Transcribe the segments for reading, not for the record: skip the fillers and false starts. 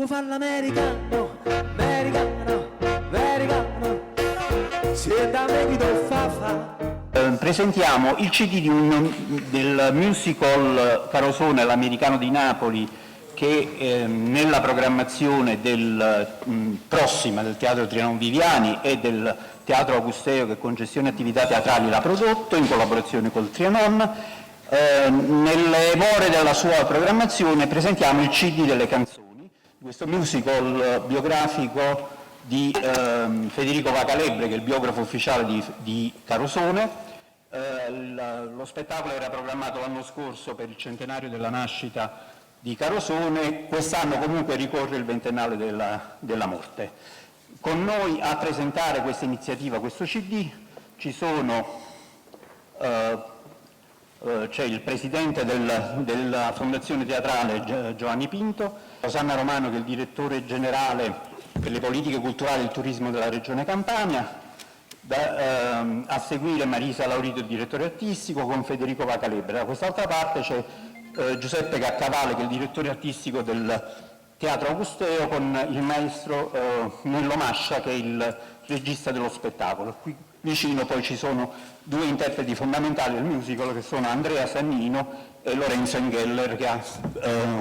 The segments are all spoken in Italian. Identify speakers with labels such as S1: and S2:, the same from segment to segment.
S1: fa l'americano, americano, americano, se da me chi fa.
S2: Presentiamo il CD del musical Carosone, l'americano di Napoli, che nella programmazione prossima del Teatro Trianon Viviani e del Teatro Augusteo, che con gestione attività teatrali l'ha prodotto in collaborazione col Trianon. Nelle more della sua programmazione presentiamo il CD delle canzoni, questo musical biografico di Federico Vacalebre, che è il biografo ufficiale di Carosone. Lo spettacolo era programmato l'anno scorso per il centenario della nascita di Carosone, quest'anno comunque ricorre il ventennale della morte. Con noi a presentare questa iniziativa, questo CD, c'è il presidente della Fondazione Teatrale Giovanni Pinto, Rosanna Romano che è il direttore generale per le politiche culturali e il turismo della Regione Campania, a seguire Marisa Laurito, il direttore artistico, con Federico Vacalebre. Da quest'altra parte c'è Giuseppe Caccavale, che è il direttore artistico del Teatro Augusteo, con il maestro Nello Mascia, che è il regista dello spettacolo. Qui vicino poi ci sono due interpreti fondamentali del musical, che sono Andrea Sannino e Lorenzo Engeller, che ha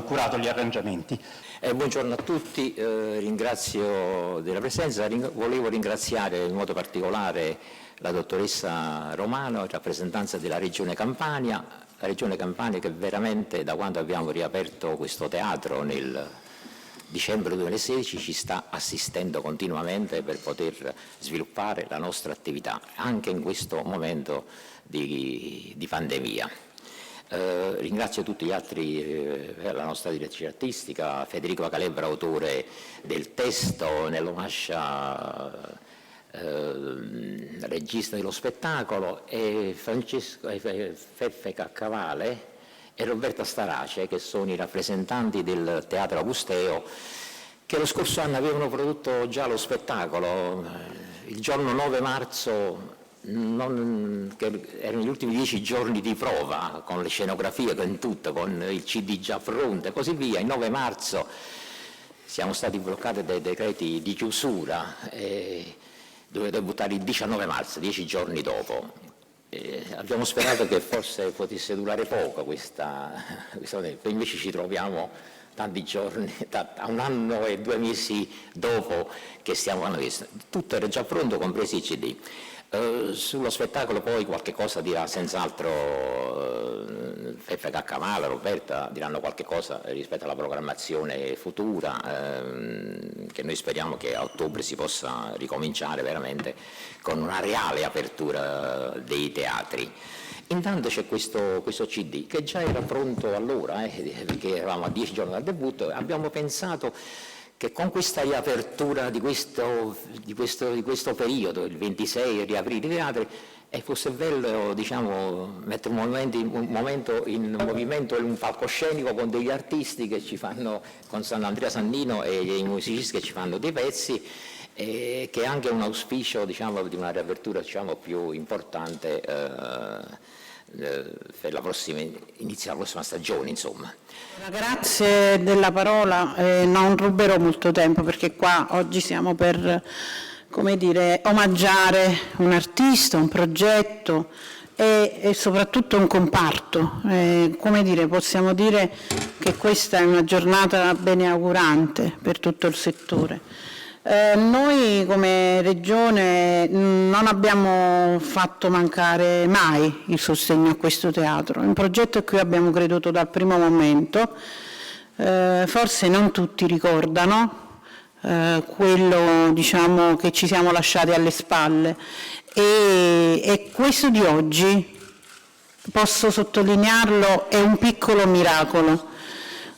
S2: curato gli arrangiamenti.
S3: Buongiorno a tutti, ringrazio della presenza. Volevo ringraziare in modo particolare la dottoressa Romano, in rappresentanza della Regione Campania, la Regione Campania che veramente, da quando abbiamo riaperto questo teatro nel dicembre 2016, ci sta assistendo continuamente per poter sviluppare la nostra attività, anche in questo momento di pandemia. Ringrazio tutti gli altri, la nostra direttrice artistica, Federico Vacalebre, autore del testo, Nello Mascia, regista dello spettacolo, e Feffe Caccavale e Roberta Starace, che sono i rappresentanti del Teatro Augusteo, che lo scorso anno avevano prodotto già lo spettacolo. Il giorno 9 marzo, che erano gli ultimi 10 giorni di prova, con le scenografie, con tutto, con il CD già pronto e così via. Il 9 marzo siamo stati bloccati dai decreti di chiusura e doveva debuttare il 19 marzo, 10 giorni dopo. Abbiamo sperato che forse potesse durare poco questa invece ci troviamo tanti giorni, a un anno e 2 mesi dopo che tutto era già pronto, compresi i CD. Sullo spettacolo poi qualche cosa dirà senz'altro Feffe Caccavale, Roberta diranno qualche cosa rispetto alla programmazione futura, che noi speriamo che a ottobre si possa ricominciare veramente con una reale apertura dei teatri. Intanto c'è questo CD che già era pronto allora, perché eravamo a 10 giorni dal debutto. Abbiamo pensato che con questa riapertura di questo periodo, il 26, riaprire i teatri, fosse bello, mettere un momento in movimento un palcoscenico con degli artisti che ci fanno, con Andrea Sannino e i musicisti che ci fanno dei pezzi, che è anche un auspicio di una riapertura più importante per inizio la prossima stagione, insomma.
S4: Grazie della parola, non ruberò molto tempo perché qua oggi siamo per, omaggiare un artista, un progetto e soprattutto un comparto. Possiamo dire che questa è una giornata beneaugurante per tutto il settore. Noi come Regione non abbiamo fatto mancare mai il sostegno a questo teatro, è un progetto a cui abbiamo creduto dal primo momento, forse non tutti ricordano quello che ci siamo lasciati alle spalle e questo di oggi, posso sottolinearlo, è un piccolo miracolo.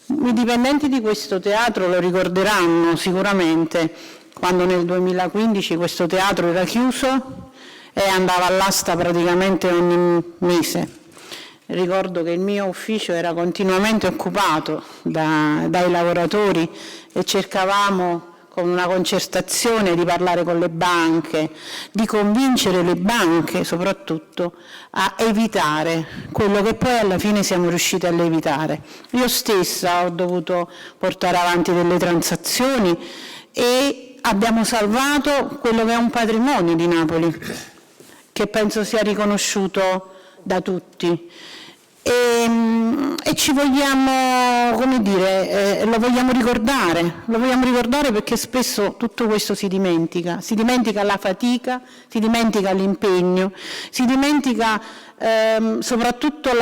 S4: I dipendenti di questo teatro lo ricorderanno sicuramente quando nel 2015 questo teatro era chiuso e andava all'asta praticamente ogni mese. Ricordo che il mio ufficio era continuamente occupato dai lavoratori e cercavamo con una concertazione, di parlare con le banche, di convincere le banche soprattutto a evitare quello che poi alla fine siamo riusciti a evitare. Io stessa ho dovuto portare avanti delle transazioni e abbiamo salvato quello che è un patrimonio di Napoli, che penso sia riconosciuto da tutti. E ci vogliamo, come dire, lo vogliamo ricordare perché spesso tutto questo si dimentica la fatica, si dimentica l'impegno, si dimentica soprattutto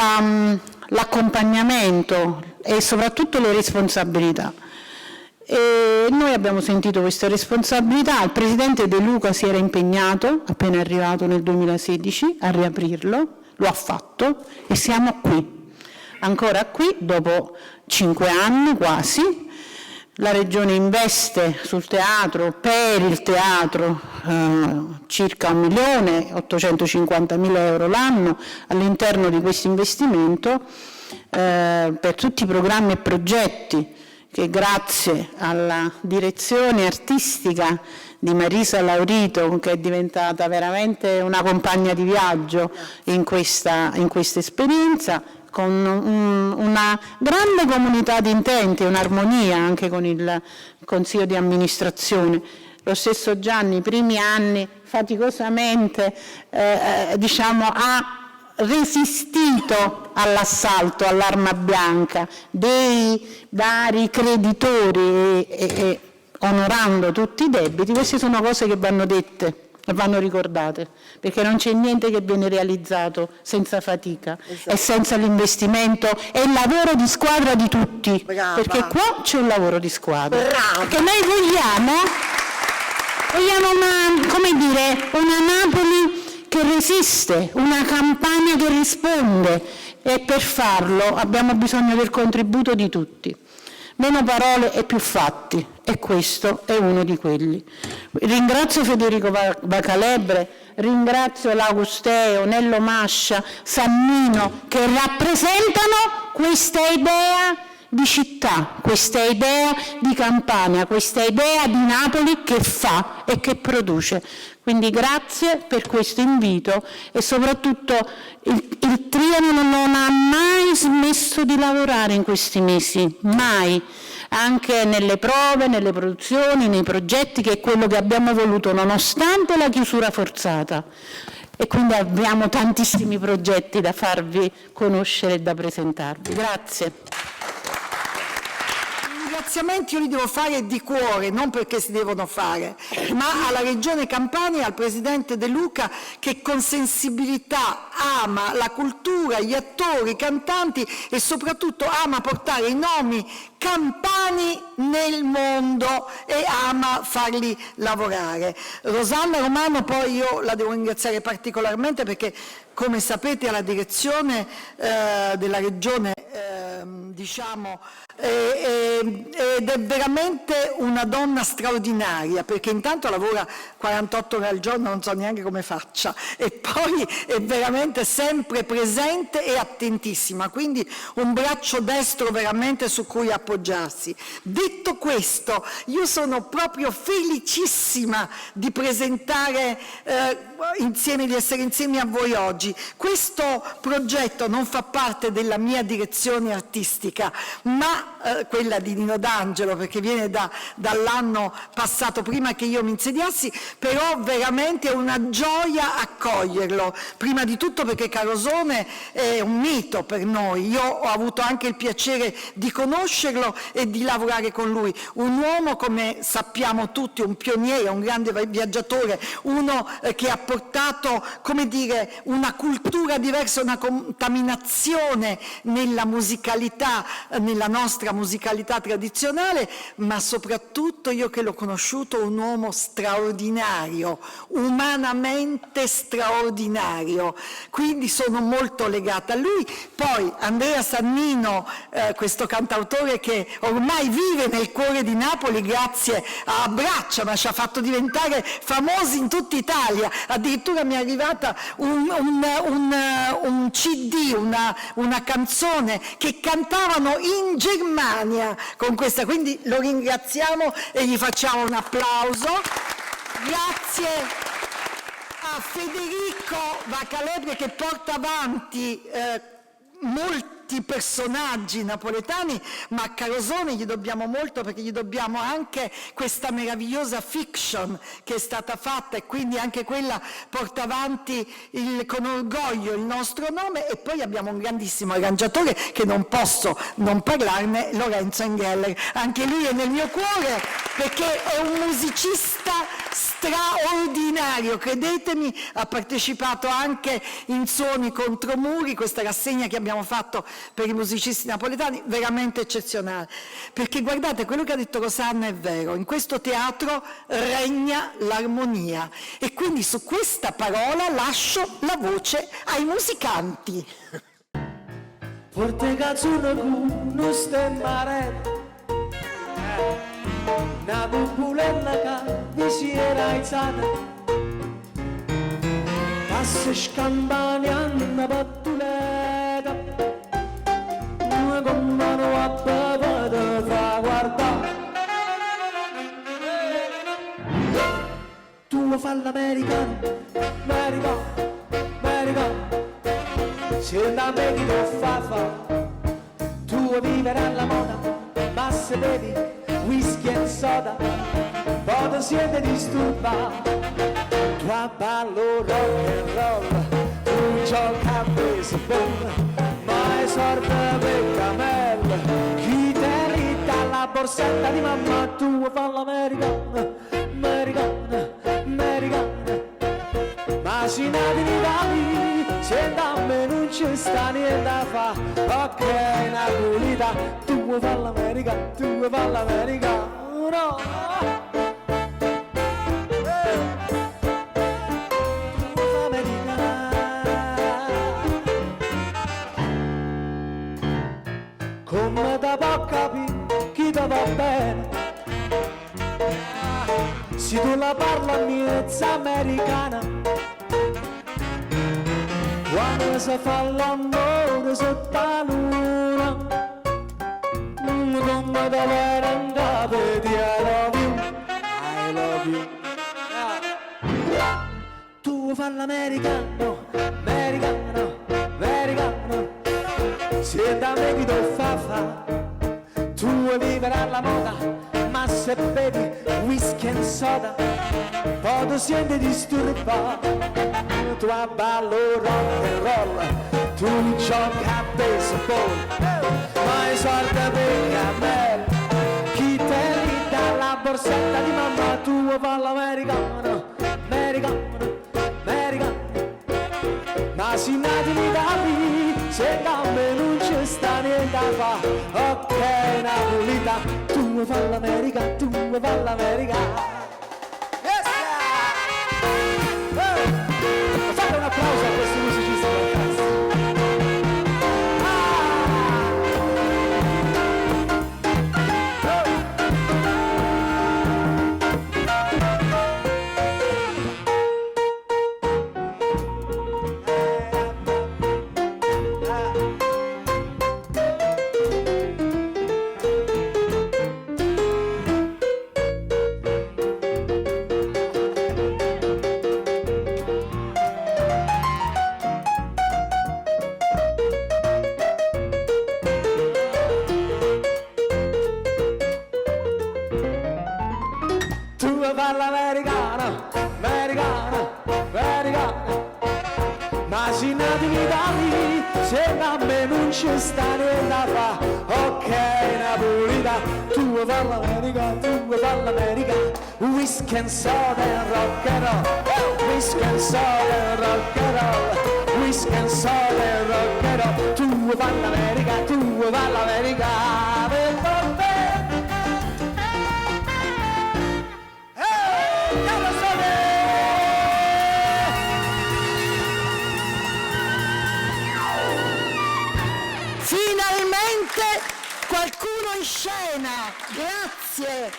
S4: l'accompagnamento e soprattutto le responsabilità. E noi abbiamo sentito queste responsabilità, il Presidente De Luca si era impegnato, appena arrivato nel 2016, a riaprirlo, lo ha fatto e siamo qui, ancora qui, dopo 5 anni quasi. La Regione investe sul teatro, per il teatro, circa 1.850.000 euro l'anno all'interno di questo investimento per tutti i programmi e progetti che grazie alla direzione artistica di Marisa Laurito, che è diventata veramente una compagna di viaggio in questa esperienza, con una grande comunità di intenti, un'armonia anche con il Consiglio di amministrazione. Lo stesso Gianni, i primi anni, faticosamente ha resistito all'assalto, all'arma bianca dei vari creditori e onorando tutti i debiti. Queste sono cose che vanno dette e vanno ricordate, perché non c'è niente che viene realizzato senza fatica e senza l'investimento e il lavoro di squadra di tutti.
S5: Brava.
S4: Perché qua c'è un lavoro di squadra.
S5: Brava.
S4: Perché noi vogliamo una Napoli che resiste, una Campania che risponde, e per farlo abbiamo bisogno del contributo di tutti. Meno parole e più fatti, e questo è uno di quelli. Ringrazio Federico Bacalebre, ringrazio l'Augusteo, Nello Mascia, Sannino, che rappresentano questa idea di città, questa idea di Campania, questa idea di Napoli che fa e che produce. Quindi grazie per questo invito e soprattutto il Triano non ha mai smesso di lavorare in questi mesi, mai, anche nelle prove, nelle produzioni, nei progetti, che è quello che abbiamo voluto nonostante la chiusura forzata. E quindi abbiamo tantissimi progetti da farvi conoscere e da presentarvi. Grazie.
S5: Ringraziamenti io li devo fare di cuore, non perché si devono fare, ma alla Regione Campania e al Presidente De Luca, che con sensibilità ama la cultura, gli attori, i cantanti e soprattutto ama portare i nomi campani nel mondo e ama farli lavorare. Rosanna Romano poi io la devo ringraziare particolarmente perché, come sapete, alla direzione della Regione ed è veramente una donna straordinaria, perché intanto lavora 48 ore al giorno, non so neanche come faccia, e poi è veramente sempre presente e attentissima, quindi un braccio destro veramente su cui appoggiarsi. Detto questo, io sono proprio felicissima di presentare di essere insieme a voi oggi. Questo progetto non fa parte della mia direzione artistica, ma quella di Nino D'Angelo, perché viene dall'anno passato, prima che io mi insediassi, però veramente è una gioia accoglierlo, prima di tutto perché Carosone è un mito per noi. Io ho avuto anche il piacere di conoscerlo e di lavorare con lui, un uomo, come sappiamo tutti, un pioniere, un grande viaggiatore, uno che ha portato, come dire, una cultura diversa, una contaminazione nella musicalità, nella nostra musicalità tradizionale, ma soprattutto io che l'ho conosciuto, un uomo straordinario, umanamente straordinario, quindi sono molto legata a lui. Poi Andrea Sannino, questo cantautore che ormai vive nel cuore di Napoli grazie a Braccia, ma ci ha fatto diventare famosi in tutta Italia, addirittura mi è arrivata un CD, una canzone che cantavano in Germania Birmania con questa, quindi lo ringraziamo e gli facciamo un applauso. Grazie a Federico Vacalebre che porta avanti molti personaggi napoletani, ma a Carosone gli dobbiamo molto, perché gli dobbiamo anche questa meravigliosa fiction che è stata fatta, e quindi anche quella porta avanti con orgoglio il nostro nome. E poi abbiamo un grandissimo arrangiatore che non posso non parlarne, Lorenzo Engeller. Anche lui è nel mio cuore perché è un musicista straordinario, credetemi. Ha partecipato anche in Suoni contro muri, questa rassegna che abbiamo fatto per i musicisti napoletani, veramente eccezionale. Perché guardate, quello che ha detto Rosanna è vero, in questo teatro regna l'armonia, e quindi su questa parola lascio la voce ai musicanti.
S1: Forte canzone con non stemmarello, una pupulella che mi si era alzata, passa scampaniando una pattuletta, una con mano a bevere fra guardare. Tu fai l'americano, americano, americano, se da me chi lo fa, tu vivere alla moda, ma se bevi whisky e soda, poi ti siete disturbato. Tu ballo rock and roll, tu gioca a baseball, ma esorta per camel, chi te rita la borsetta di mamma, tu fai l'americano, americano, americano, ma si nati in Italia, se da me non ci sta niente da fa, ok Napolita, tu fai l'americano, tu fai l'americano, no. Come da può capire chi ti va bene, se tu la parla mezza americana, quando si fa l'amore sotto la luna, come da vera in capo di I love you. Tu fai l'americano, americano, americano, se da me chi ti fa, tu vuoi vivere alla moda, ma se bevi whisky e soda, poi ti senti disturbato. Tu ballo rock and roll, tu giochi a baseball, ma esorta per camel, chi te li dà la borsetta di mamma, tu fai l'americano, americano, americano, ma si nati in Italia, se da me non ci sta niente da fa, ok Napolita, tu fai l'America, tu fai l'America. Fate un applauso a questi musicisti fantastici. L'americano, americano, americano, ma si nati in Italia, se da me non ci sta niente da fa, ok Napolita, tu fai l'America, tu fai l'America, whisky and soda and rock and roll, whisky and soda and rock and roll, whisky and soda and rock and roll, tu fai l'America, tu fai l'America.
S5: Finalmente qualcuno in scena, grazie.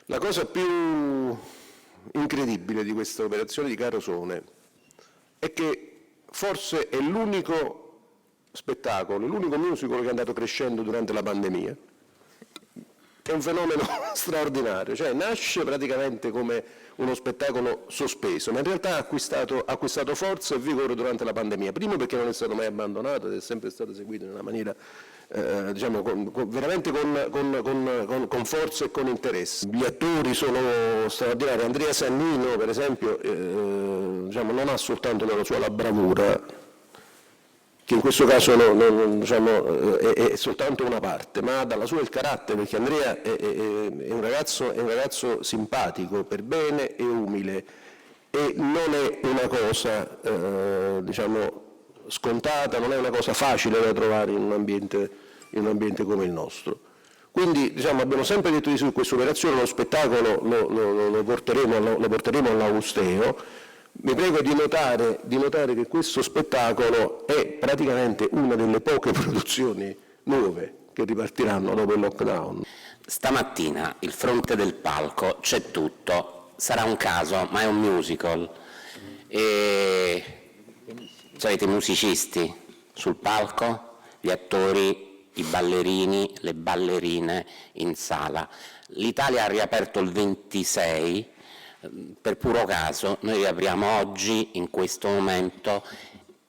S6: La cosa più incredibile di questa operazione di Carosone è che forse è l'unico spettacolo, l'unico musical che è andato crescendo durante la pandemia. È un fenomeno straordinario, cioè nasce praticamente come uno spettacolo sospeso, ma in realtà ha acquistato forza e vigore durante la pandemia. Primo perché non è stato mai abbandonato ed è sempre stato eseguito in una maniera diciamo, veramente con forza e con interesse. Gli attori sono straordinari. Andrea Sannino, per esempio, diciamo, non ha soltanto dalla sua la bravura, che in questo caso diciamo, è soltanto una parte, ma ha dalla sua il carattere, perché Andrea è un ragazzo simpatico, per bene e umile, e non è una cosa diciamo, scontata, non è una cosa facile da trovare in un ambiente come il nostro. Quindi diciamo, abbiamo sempre detto di sì su questa operazione, lo spettacolo lo porteremo all'Augusteo. Vi prego di notare che questo spettacolo è praticamente una delle poche produzioni nuove che ripartiranno dopo il lockdown.
S7: Stamattina il fronte del palco c'è tutto, sarà un caso, ma è un musical. E avete i musicisti sul palco, gli attori, i ballerini, le ballerine in sala. L'Italia ha riaperto il 26. Per puro caso noi riapriamo oggi, in questo momento,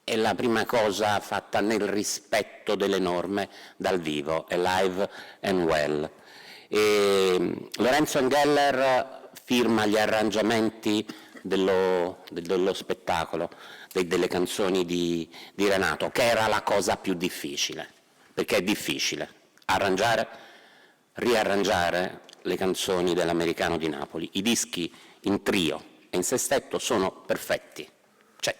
S7: e la prima cosa fatta nel rispetto delle norme dal vivo, è live and well. E Lorenzo Engeller firma gli arrangiamenti dello spettacolo, delle canzoni di Renato, che era la cosa più difficile, perché è difficile riarrangiare le canzoni dell'Americano di Napoli. I dischi in trio e in sestetto sono perfetti. Cioè,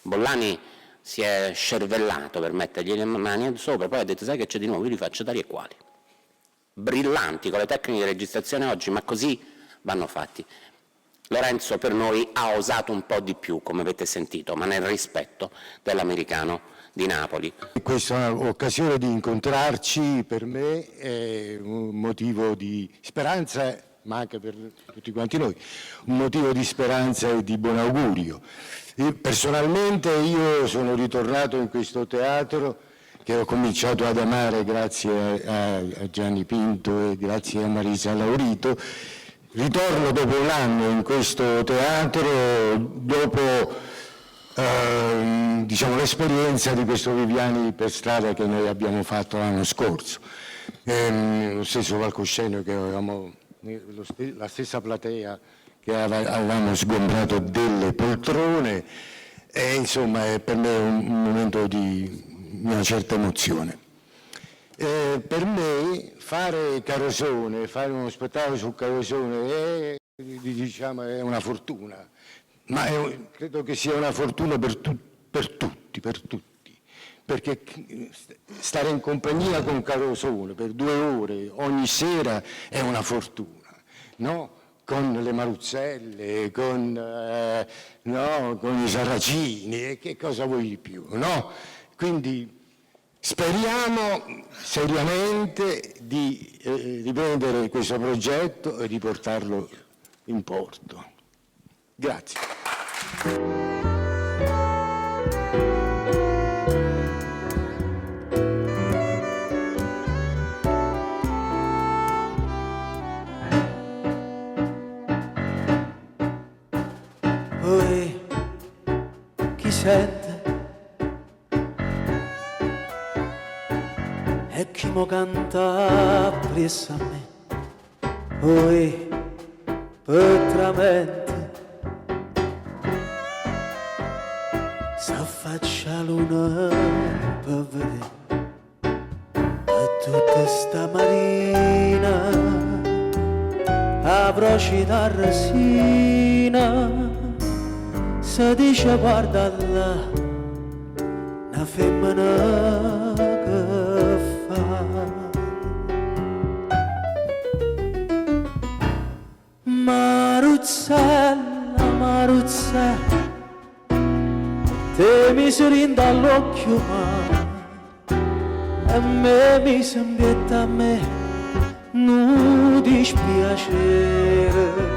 S7: Bollani si è scervellato per mettergli le mani sopra, poi ha detto: sai che c'è di nuovo, io li faccio tali e quali. Brillanti con le tecniche di registrazione oggi, ma così vanno fatti. Lorenzo per noi ha osato un po' di più, come avete sentito, ma nel rispetto dell'Americano di Napoli.
S8: Questa occasione di incontrarci per me è un motivo di speranza, ma anche per tutti quanti noi, un motivo di speranza e di buon augurio. Personalmente io sono ritornato in questo teatro che ho cominciato ad amare grazie a Gianni Pinto e grazie a Marisa Laurito. Ritorno dopo un anno in questo teatro, dopo diciamo, l'esperienza di questo Viviani per strada che noi abbiamo fatto l'anno scorso. Lo stesso palcoscenico che avevamo, la stessa platea che avevamo sgombrato delle poltrone, e insomma è per me un momento di una certa emozione. Per me fare Carosone, fare uno spettacolo su Carosone diciamo, è una fortuna, ma credo che sia una fortuna per tutti, perché stare in compagnia con Carosone per 2 ore ogni sera è una fortuna, no? Con le Maruzzelle, con i Saracini, e che cosa vuoi di più, no? Quindi speriamo seriamente di riprendere questo progetto e di portarlo in porto. Grazie.
S1: Poi chi sente e chi mo canta presso a me, poi petramente s'affaccia luna per vedere e tutta sta marina a velocità resina si dice guarda là una femmina che fa Maruzzella, Maruzzella, te mi sorrinde all'occhio ma a me mi sembietta a me non dispiacere.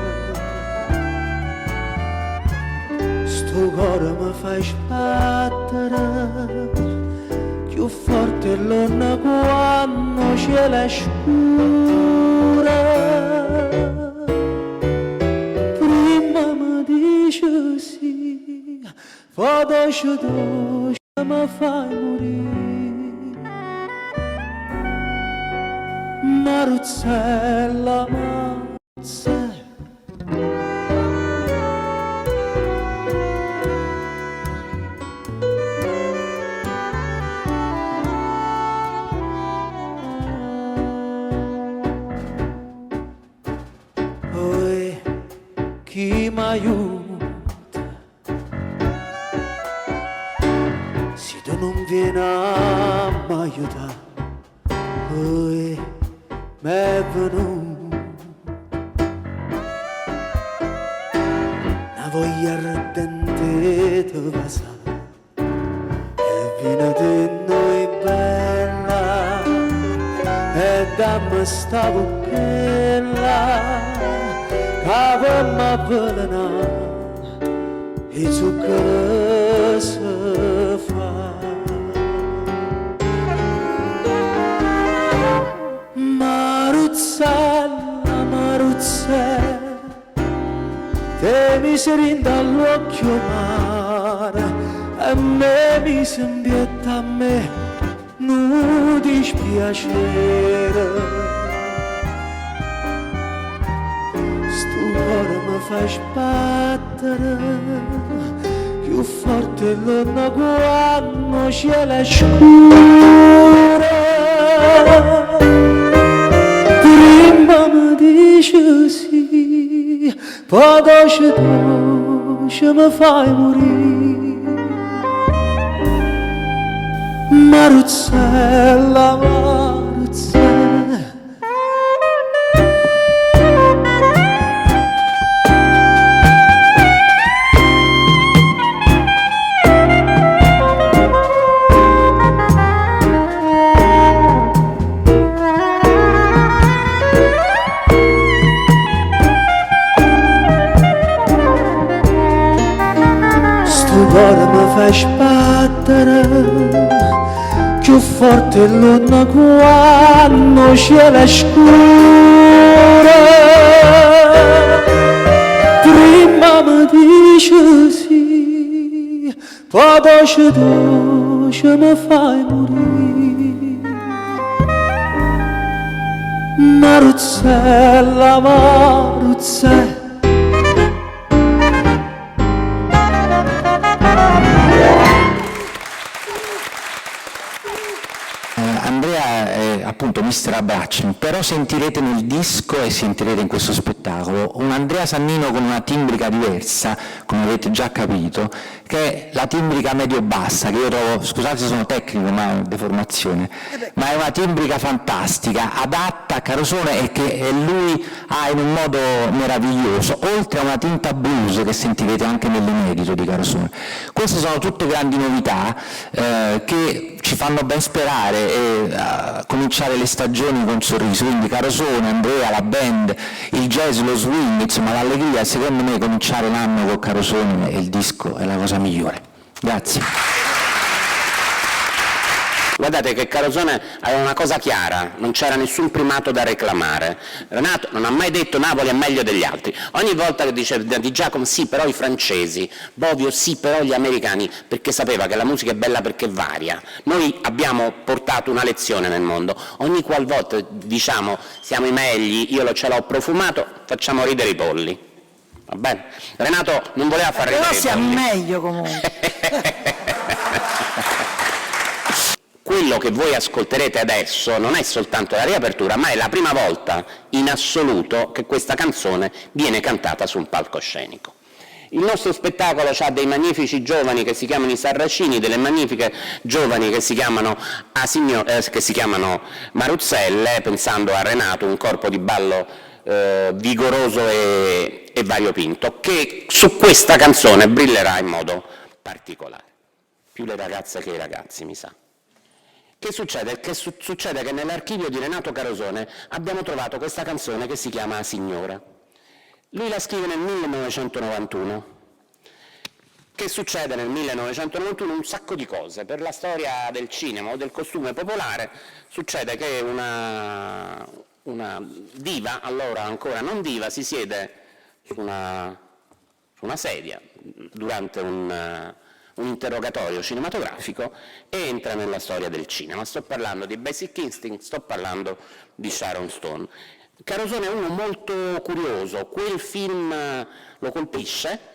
S1: Sto cuore mi fa sbattere forte l'onna quando c'è la scura. Prima mi dice sì, poi doce mi fai morire. Maruzzella, Maruzzella, poi chi mi aiuta se tu non vieni a mi aiutare? Poi m'è venuta una voglia ardente di passare e viene di noi bella e dammi sta bella che per mi avvelenare e zucchero si fa. Maruzzella, Maruzzella, te mi sei dall'occhio mare, a me mi sembietta a me non dispiacere. Sto cuore mi fa sbattere, più forte l'onna quando c'è la scura. Prima mi dice sì, poi doce mi fai morire. Maruzzella, Maruzzella, cuore mi fa sbattere, più forte l'onna quando c'è la scura. Prima mi dice sì, poi doce mi fai morire. Maruzzella, Maruzzella,
S9: appunto Mr. Abbracciano, però sentirete nel disco e sentirete in questo spettacolo un Andrea Sannino con una timbrica diversa, come avete già capito, che è la timbrica medio-bassa, che io trovo, scusate se sono tecnico ma è una deformazione, ma è una timbrica fantastica, adatta a Carosone e che lui ha in un modo meraviglioso, oltre a una tinta blues che sentirete anche nell'inedito di Carosone. Queste sono tutte grandi novità che ci fanno ben sperare e cominciare le stagioni con sorriso, quindi Carosone, Andrea, la band, il jazz, lo swing, insomma l'allegria, secondo me cominciare l'anno con Carosone e il disco è la cosa migliore. Grazie.
S7: Guardate che Carosone aveva una cosa chiara, non c'era nessun primato da reclamare. Renato non ha mai detto Napoli è meglio degli altri. Ogni volta che dice Di Giacomo sì però i francesi, Bovio sì però gli americani, perché sapeva che la musica è bella perché varia. Noi abbiamo portato una lezione nel mondo, ogni qualvolta diciamo siamo i meglio, io ce l'ho profumato, facciamo ridere i polli. Va bene? Renato non voleva far ridere i polli.
S5: Però siamo meglio comunque.
S7: Quello che voi ascolterete adesso non è soltanto la riapertura, ma è la prima volta in assoluto che questa canzone viene cantata su un palcoscenico. Il nostro spettacolo ha dei magnifici giovani che si chiamano i Sarracini, delle magnifiche giovani che si chiamano Maruzzelle, pensando a Renato, un corpo di ballo vigoroso e variopinto, che su questa canzone brillerà in modo particolare. Più le ragazze che i ragazzi, mi sa. Che succede? Succede che nell'archivio di Renato Carosone abbiamo trovato questa canzone che si chiama Signora. Lui la scrive nel 1991. Che succede nel 1991? Un sacco di cose. Per la storia del cinema o del costume popolare succede che una diva, allora ancora non diva, si siede su una sedia durante un interrogatorio cinematografico e entra nella storia del cinema. Sto parlando di Basic Instinct, sto parlando di Sharon Stone. Carosone è uno molto curioso, quel film lo colpisce,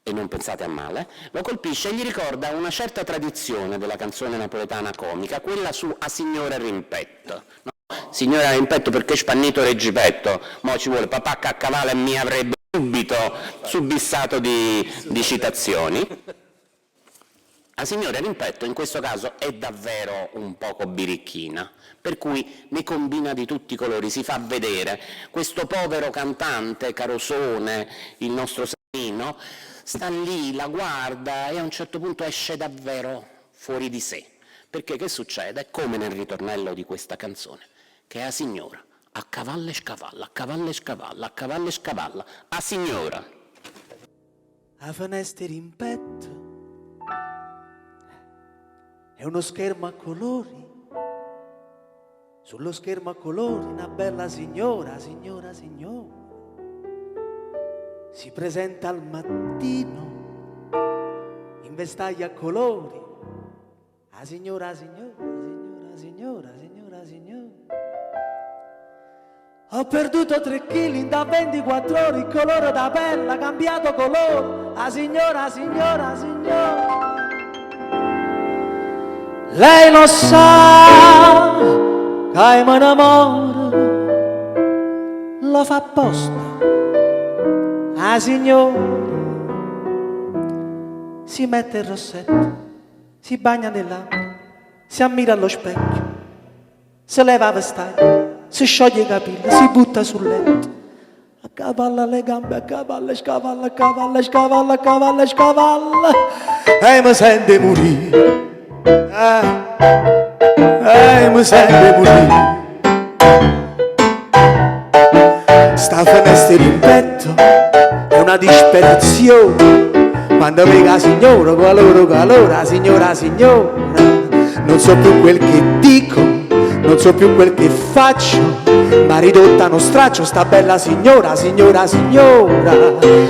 S7: e non pensate a male, lo colpisce e gli ricorda una certa tradizione della canzone napoletana comica, quella su A signora rimpetto. No? Signora rimpetto perché spannito reggipetto, mo ci vuole papà che a cavallo e mi avrebbe subito subissato di citazioni. La signora rimpetto in questo caso è davvero un poco birichina, per cui ne combina di tutti i colori, si fa vedere. Questo povero cantante, Carosone, il nostro Sannino, sta lì, la guarda e a un certo punto esce davvero fuori di sé. Perché che succede? Come nel ritornello di questa canzone, che è la signora, a cavallo e scavalla, a cavallo e scavalla, a cavallo e scavalla, a signora.
S1: A finestra in petto è uno schermo a colori, sullo schermo a colori una bella signora, signora, signora, si presenta al mattino in vestaglia a colori, a signora, signora, signora, signora, signora, signora. Ho perduto 3 kg da 24 ore, il colore da pelle ha cambiato colore, a signora, signora, signora. Lei lo sa che me innamoro, lo fa apposta, a signora. Si mette il rossetto, si bagna nell'acqua, si ammira allo specchio, si leva la vestaglia, si scioglie i capelli, si butta sul letto, accavalla le gambe, accavalla, scavalla, accavalla, scavalla, accavalla, scavalla, e mi sente morire. Mi sente morire. Sta finestra in petto è una disperazione. Quando vega la signora, calora, signora, signora, non so più quel che dico, non so più quel che faccio, ma ridotta a uno straccio sta bella signora, signora, signora.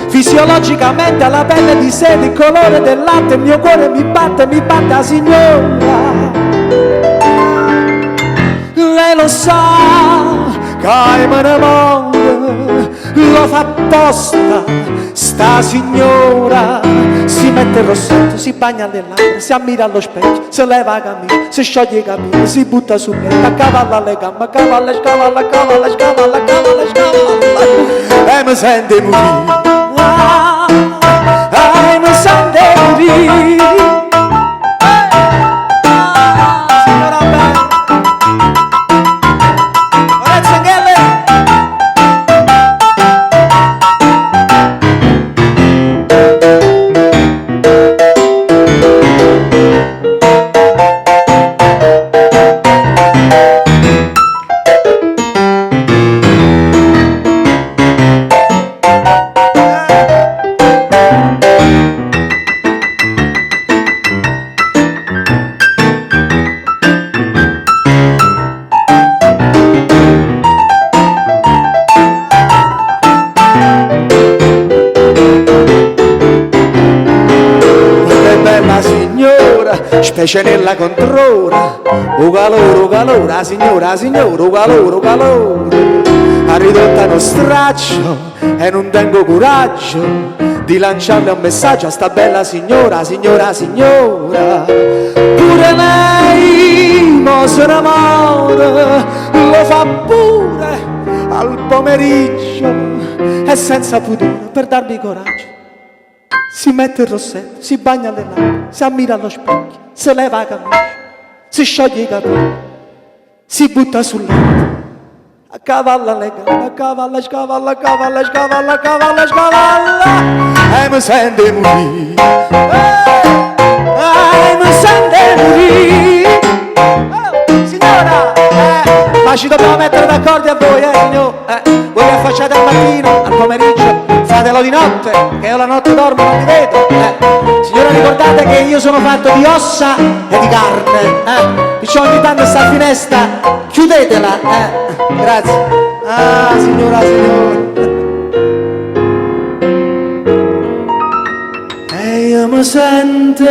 S1: Fisiologicamente alla pelle di sede, il colore del latte, il mio cuore mi batte la signora. Lei lo sa che me ne voglio, lo fa apposta, sta signora. Si mette il rossetto, si bagna nell'acqua, si ammira allo specchio, si leva la camicia, si scioglie i capelli, si butta sul letto, accavalla le gambe, accavalla, scavalla, accavalla, scavalla, accavalla, scavalla, e mi sente morire, mi sente morire. Signora bella, Lorenzo Anghelli. Specie nella controra, o calore, signora, signora, o calore, ha ridotta uno straccio e non tengo coraggio di lanciarle un messaggio a sta bella signora, signora, signora. Pure lei mo se innamora, lo fa pure al pomeriggio e senza pudore per darmi coraggio. Si mette il rossetto, si bagna nell'acqua, si ammira allo specchio, si leva la camicia, si scioglie i capelli, si butta sul letto, accavalla le gambe, accavalla, scavalla, accavalla, scavalla, accavalla, scavalla, e mi sente morire, mi sente morire. Signora, ma ci dobbiamo mettere d'accordo a voi, signor, voi vi affacciate al mattino, al pomeriggio, fatelo di notte, che io la notte dormo non vi vedo, ricordate che io sono fatto di ossa e di carne, perciò ogni tanto sta finestra chiudetela, grazie. Ah, signora, e io mi sento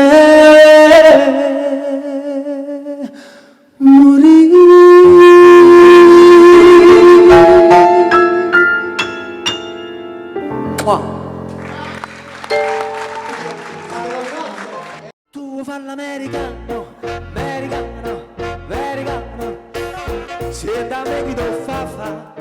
S1: tu fa l'americano, americano, americano, se da me che do fa